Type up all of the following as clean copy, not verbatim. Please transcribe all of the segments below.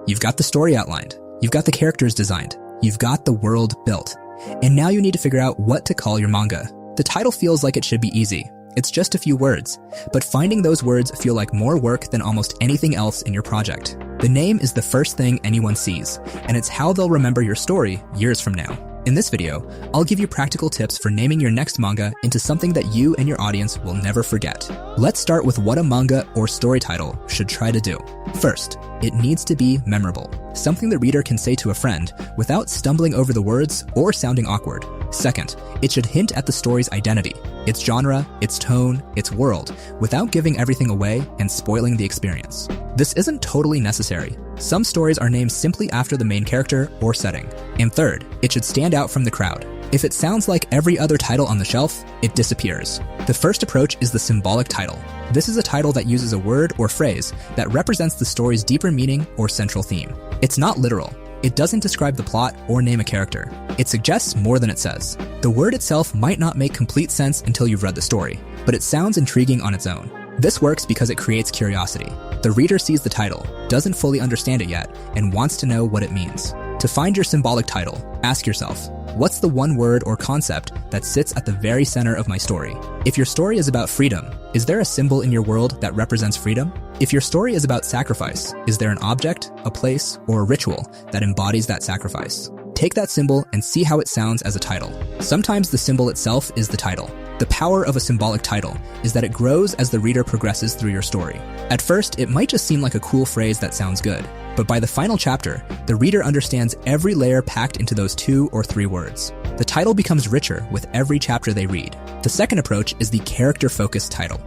You've got the story outlined. You've got the characters designed. You've got the world built. And now you need to figure out what to call your manga. The title feels like it should be easy. It's just a few words, but finding those words feel like more work than almost anything else in your project. The name is the first thing anyone sees, and it's how they'll remember your story years from now. In this video, I'll give you practical tips for naming your next manga into something that you and your audience will never forget. Let's start with what a manga or story title should try to do. First, it needs to be memorable, something the reader can say to a friend without stumbling over the words or sounding awkward. Second, it should hint at the story's identity, its genre, its tone, its world, without giving everything away and spoiling the experience. This isn't totally necessary. Some stories are named simply after the main character or setting. And third, it should stand out from the crowd. If it sounds like every other title on the shelf, it disappears. The first approach is the symbolic title. This is a title that uses a word or phrase that represents the story's deeper meaning or central theme. It's not literal. It doesn't describe the plot or name a character. It suggests more than it says. The word itself might not make complete sense until you've read the story, but it sounds intriguing on its own. This works because it creates curiosity. The reader sees the title, doesn't fully understand it yet, and wants to know what it means. To find your symbolic title, ask yourself, what's the one word or concept that sits at the very center of my story? If your story is about freedom, is there a symbol in your world that represents freedom? If your story is about sacrifice, is there an object, a place, or a ritual that embodies that sacrifice? Take that symbol and see how it sounds as a title. Sometimes the symbol itself is the title. The power of a symbolic title is that it grows as the reader progresses through your story. At first, it might just seem like a cool phrase that sounds good, but by the final chapter, the reader understands every layer packed into those 2 or 3 words. The title becomes richer with every chapter they read. The second approach is the character-focused title.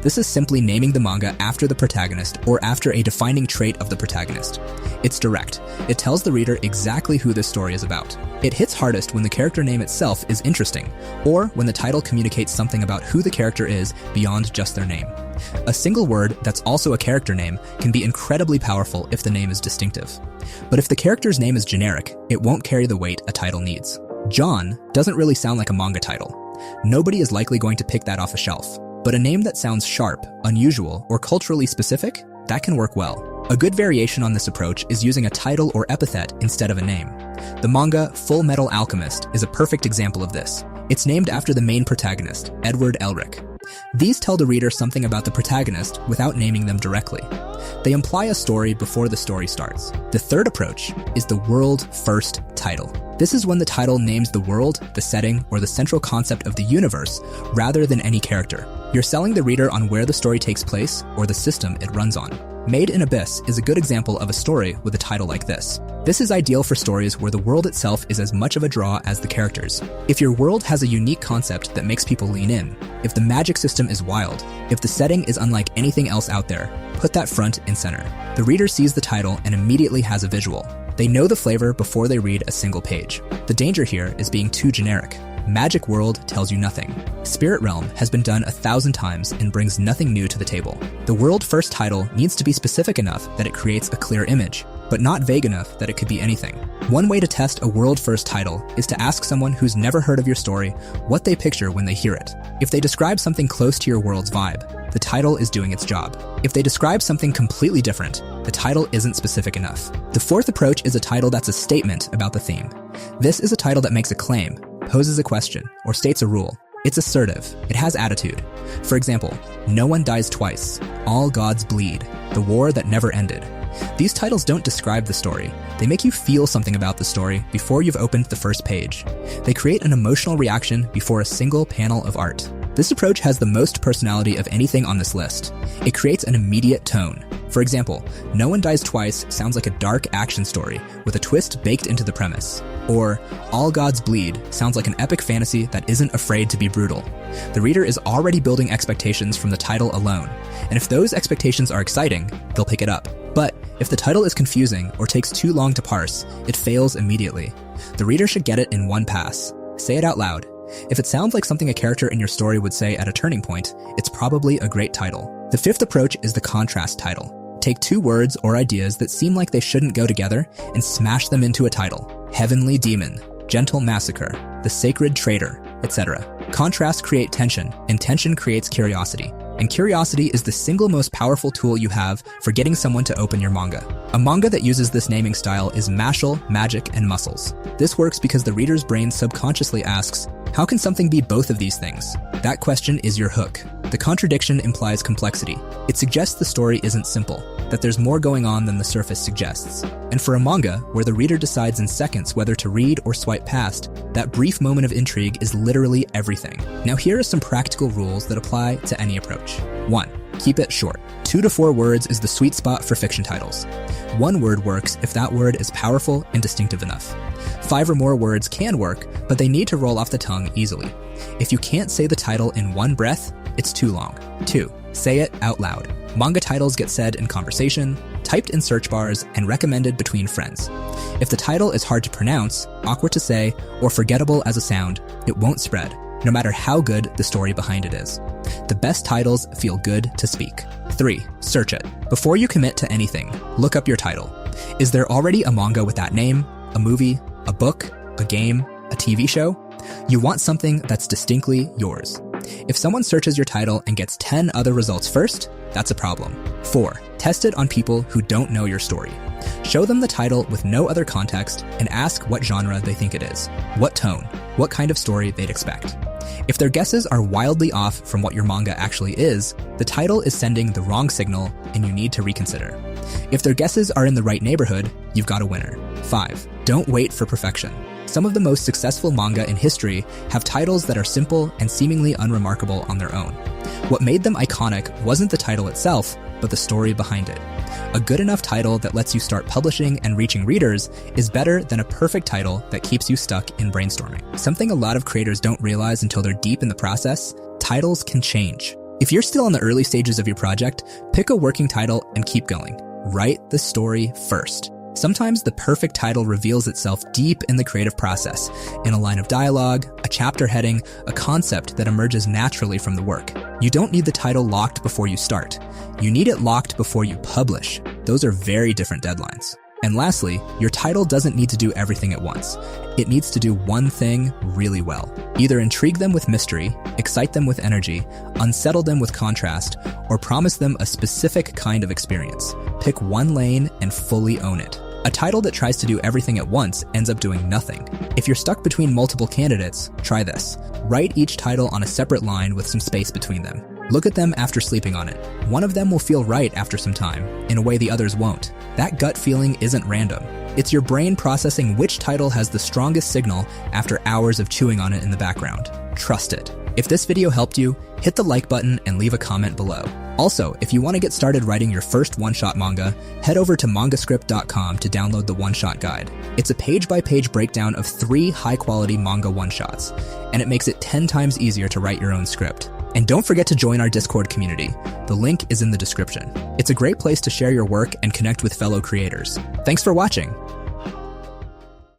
This is simply naming the manga after the protagonist or after a defining trait of the protagonist. It's direct. It tells the reader exactly who this story is about. It hits hardest when the character name itself is interesting, or when the title communicates something about who the character is beyond just their name. A single word that's also a character name can be incredibly powerful if the name is distinctive. But if the character's name is generic, it won't carry the weight a title needs. John doesn't really sound like a manga title. Nobody is likely going to pick that off a shelf. But a name that sounds sharp, unusual, or culturally specific, that can work well. A good variation on this approach is using a title or epithet instead of a name. The manga Full Metal Alchemist is a perfect example of this. It's named after the main protagonist, Edward Elric. These tell the reader something about the protagonist without naming them directly. They imply a story before the story starts. The third approach is the world first title. This is when the title names the world, the setting, or the central concept of the universe rather than any character. You're selling the reader on where the story takes place or the system it runs on. Made in Abyss is a good example of a story with a title like this. This is ideal for stories where the world itself is as much of a draw as the characters. If your world has a unique concept that makes people lean in, if the magic system is wild, if the setting is unlike anything else out there, put that front and center. The reader sees the title and immediately has a visual. They know the flavor before they read a single page. The danger here is being too generic. Magic World tells you nothing. Spirit Realm has been done 1,000 times and brings nothing new to the table. The world first title needs to be specific enough that it creates a clear image, but not vague enough that it could be anything. One way to test a world first title is to ask someone who's never heard of your story what they picture when they hear it. If they describe something close to your world's vibe, the title is doing its job. If they describe something completely different, the title isn't specific enough. The fourth approach is a title that's a statement about the theme. This is a title that makes a claim, poses a question, or states a rule. It's assertive. It has attitude. For example, No One Dies Twice, All Gods Bleed, The War That Never Ended. These titles don't describe the story. They make you feel something about the story before you've opened the first page. They create an emotional reaction before a single panel of art. This approach has the most personality of anything on this list. It creates an immediate tone. For example, No One Dies Twice sounds like a dark action story with a twist baked into the premise. Or All Gods Bleed sounds like an epic fantasy that isn't afraid to be brutal. The reader is already building expectations from the title alone, and if those expectations are exciting, they'll pick it up. But if the title is confusing or takes too long to parse, it fails immediately. The reader should get it in one pass. Say it out loud. If it sounds like something a character in your story would say at a turning point, it's probably a great title. The fifth approach is the contrast title. Take 2 words or ideas that seem like they shouldn't go together and smash them into a title. Heavenly Demon, Gentle Massacre, The Sacred Traitor, etc. Contrasts create tension, and tension creates curiosity. and curiosity is the single most powerful tool you have for getting someone to open your manga. A manga that uses this naming style is Mashal, Magic, and Muscles. This works because the reader's brain subconsciously asks, how can something be both of these things? That question is your hook. The contradiction implies complexity. It suggests the story isn't simple, that there's more going on than the surface suggests. And for a manga, where the reader decides in seconds whether to read or swipe past, that brief moment of intrigue is literally everything. Now here are some practical rules that apply to any approach. 1. Keep it short. 2 to 4 words is the sweet spot for fiction titles. 1 word works if that word is powerful and distinctive enough. 5 or more words can work, but they need to roll off the tongue easily. If you can't say the title in one breath, it's too long. 2. Say it out loud. Manga titles get said in conversation, typed in search bars, and recommended between friends. If the title is hard to pronounce, awkward to say, or forgettable as a sound, it won't spread, no matter how good the story behind it is. The best titles feel good to speak. 3. Search it. Before you commit to anything, look up your title. Is there already a manga with that name, a movie, a book, a game, a TV show? You want something that's distinctly yours. If someone searches your title and gets 10 other results first, that's a problem. 4. Test it on people who don't know your story. Show them the title with no other context and ask what genre they think it is, what tone, what kind of story they'd expect. If their guesses are wildly off from what your manga actually is, the title is sending the wrong signal and you need to reconsider. If their guesses are in the right neighborhood, you've got a winner. 5. Don't wait for perfection. Some of the most successful manga in history have titles that are simple and seemingly unremarkable on their own. What made them iconic wasn't the title itself, but the story behind it. A good enough title that lets you start publishing and reaching readers is better than a perfect title that keeps you stuck in brainstorming. Something a lot of creators don't realize until they're deep in the process, titles can change. If you're still in the early stages of your project, pick a working title and keep going. Write the story first. Sometimes the perfect title reveals itself deep in the creative process, in a line of dialogue, a chapter heading, a concept that emerges naturally from the work. You don't need the title locked before you start. You need it locked before you publish. Those are very different deadlines. And lastly, your title doesn't need to do everything at once. It needs to do one thing really well. Either intrigue them with mystery, excite them with energy, unsettle them with contrast, or promise them a specific kind of experience. Pick one lane and fully own it. A title that tries to do everything at once ends up doing nothing. If you're stuck between multiple candidates, try this. Write each title on a separate line with some space between them. Look at them after sleeping on it. One of them will feel right after some time, in a way the others won't. That gut feeling isn't random. It's your brain processing which title has the strongest signal after hours of chewing on it in the background. Trust it. If this video helped you, hit the like button and leave a comment below. Also, if you want to get started writing your first one-shot manga, head over to mangascript.com to download the one-shot guide. It's a page-by-page breakdown of 3 high-quality manga one-shots, and it makes it 10 times easier to write your own script. And don't forget to join our Discord community. The link is in the description. It's a great place to share your work and connect with fellow creators. Thanks for watching.